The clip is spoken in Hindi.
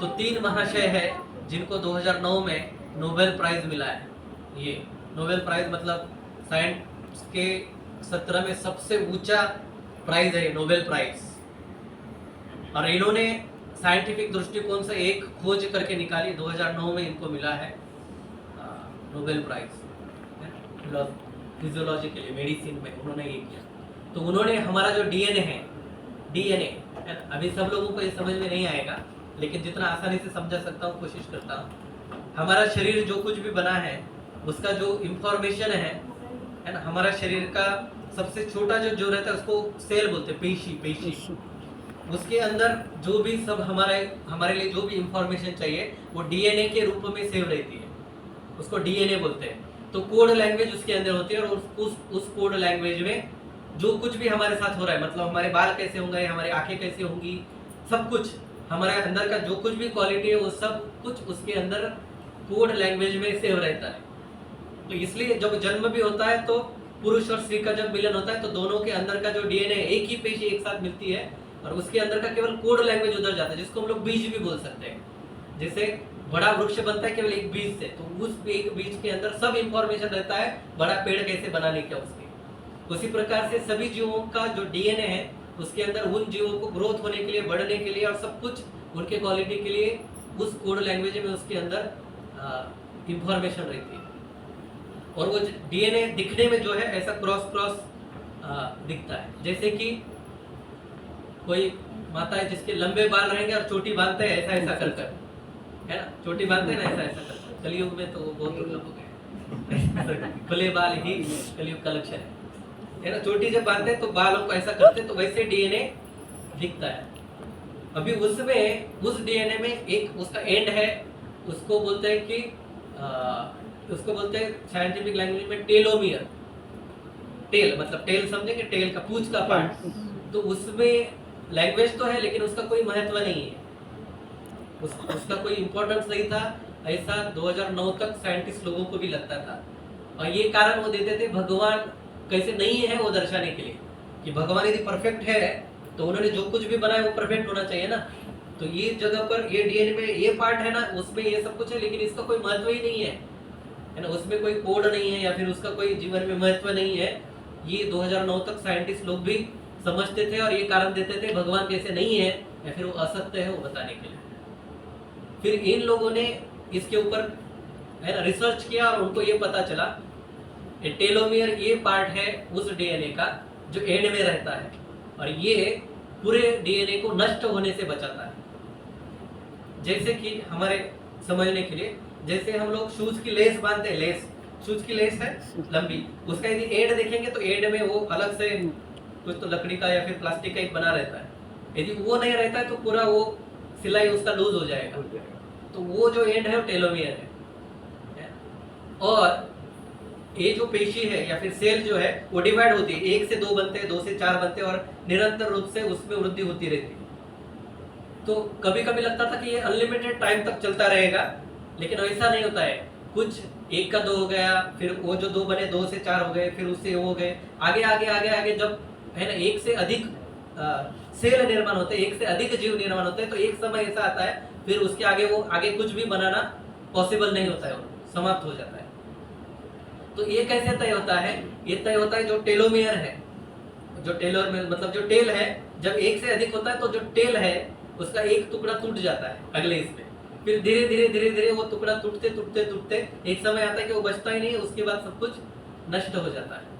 तो 3 महाशय है जिनको 2009 में नोबेल प्राइज मिला है। ये नोबेल प्राइज मतलब साइंस के 17 में सबसे ऊंचा प्राइज है नोबेल प्राइज। और इन्होंने साइंटिफिक दृष्टिकोण से एक खोज करके निकाली, 2009 में इनको मिला है नोबेल प्राइज फिजियोलॉजी के लिए, मेडिसिन में उन्होंने ये किया। तो उन्होंने हमारा जो डीएनए अभी सब लोगों को ये समझ में नहीं आएगा, लेकिन जितना आसानी से समझा सकता हूँ कोशिश करता हूँ। हमारा शरीर जो कुछ भी बना है उसका जो इंफॉर्मेशन है ना, हमारा शरीर का सबसे छोटा जो रहता है उसको सेल बोलते हैं, पेशी। उसके अंदर जो भी सब हमारे लिए जो भी इंफॉर्मेशन चाहिए वो डीएनए के रूप में सेव रहती है, उसको डीएनए बोलते हैं। तो कोड लैंग्वेज उसके अंदर होती है, और उस कोड लैंग्वेज में जो कुछ भी हमारे साथ हो रहा है, मतलब हमारे बाल कैसे होंगे, हमारी आंखें कैसे होंगी, सब कुछ हमारे अंदर का जो कुछ भी क्वालिटी है वो सब कुछ उसके अंदर कोड लैंग्वेज में सेव रहता है। तो इसलिए जब जन्म भी होता है तो पुरुष और स्त्री का जब मिलन होता है तो दोनों के अंदर का जो डीएनए एक ही पेशी एक साथ मिलती है, और उसके अंदर का केवल कोड लैंग्वेज उधर जाता है, जिसको हम लोग बीज भी बोल सकते हैं। जैसे बड़ा वृक्ष बनता है केवल एक बीज से, तो उस एक बीज के अंदर सब इंफॉर्मेशन रहता है बड़ा पेड़ कैसे बनाने का उसके। उसी प्रकार से सभी जीवों का जो डीएनए है उसके अंदर उन जीवों को ग्रोथ होने के लिए, बढ़ने के लिए और सब कुछ उनके क्वालिटी के लिए उस कोड लैंग्वेज में उसके अंदर इंफॉर्मेशन रहती है। और वो डीएनए दिखने में जो है ऐसा क्रॉस दिखता है। जैसे कि कोई माता है जिसके लंबे बाल रहेंगे और चोटी बांधते हैं ऐसा कर है ना, चोटी बांधते हैं ना ऐसा कर। कलयुग में तो वो बहुत दुर्लभ हो गए, खुले बाल ही कलयुग का लक्षण है ना। चोटी जब बांधते हैं तो बालों को ऐसा करते हैं, तो वैसे डीएनए दिखता है। अभी उसमें उस डीएनए में एक उसका एंड है, उसको बोलते हैं कि उसको बोलते हैं साइंटिफिक लैंग्वेज में टेलोमियर। टेल मतलब टेल समझेंगे, टेल का पूंछ का पार्ट। तो उसमें लैंग्वेज तो है लेकिन उसका कोई महत्व नहीं है, उसका कोई इंपॉर्टेंस नहीं था, ऐसा 2009 तक साइंटिस्ट लोगों को भी लगता था। और ये कारण वो देते थे भगवान कैसे नहीं है वो दर्शाने के लिए, कि भगवान यदि परफेक्ट है तो उन्होंने जो कुछ भी बनाया वो परफेक्ट होना चाहिए ना। तो ये जगह पर ये डीएनए में ये पार्ट है ना, उसमें ये सब कुछ है लेकिन इसका कोई महत्व ही नहीं है ना, उसमें कोई कोड नहीं है या फिर उसका कोई जीवन में महत्व नहीं है। ये 2009 तक साइंटिस्ट लोग भी समझते थे और ये कारण देते थे भगवान कैसे नहीं है या फिर वो असत्य है वो बताने के लिए। फिर इन लोगों ने इसके ऊपर है ना रिसर्च किया और उनको ये पता चला टेलोमियर ये पार्ट है उस डीएनए का जो एंड में रहता है, और ये पूरे डीएनए को नष्ट होने से बचाता है। जैसे कि हमारे समझने के लिए, जैसे हम लोग शूज की लेस बांधते हैं, लेस शूज की लेस है लंबी, उसका यदि एंड देखेंगे तो एंड में वो अलग से कुछ तो लकड़ी का या फिर प्लास्टिक का एक बना रहता है। यदि वो नहीं रहता है तो पूरा वो सिलाई उसका लूज हो जाएगा। तो वो जो एंड है वो टेलोमियर है। और ये जो पेशी है या फिर सेल जो है वो डिवाइड होती है, 1 से 2 बनते हैं, 2 से 4 बनते हैं, और निरंतर रूप से उसमें वृद्धि होती रहती है। तो कभी कभी लगता था कि ये अनलिमिटेड टाइम तक चलता रहेगा, लेकिन ऐसा नहीं होता है। कुछ 1 का 2 हो गया, फिर वो जो 2 बने 2 से 4 हो गए, फिर उससे वो हो गए, आगे आगे आगे आगे जब है ना 1 से अधिक सेल निर्माण होते हैं, 1 से अधिक जीव निर्माण होते हैं, तो एक समय ऐसा आता है फिर उसके आगे वो आगे कुछ भी बनाना पॉसिबल नहीं होता है, समाप्त हो जाता है। तो ये कैसे तय होता है? ये तय होता है जो टेलोमियर है, जो टेलोमियर मतलब जो टेल है, जब 1 से अधिक होता है तो जो टेल है उसका एक टुकड़ा टूट जाता है अगले इसमें, फिर धीरे धीरे धीरे धीरे वो टुकड़ा टूटते टूटते टूटते एक समय आता है कि वो बचता ही नहीं है, उसके बाद सब कुछ नष्ट हो जाता है।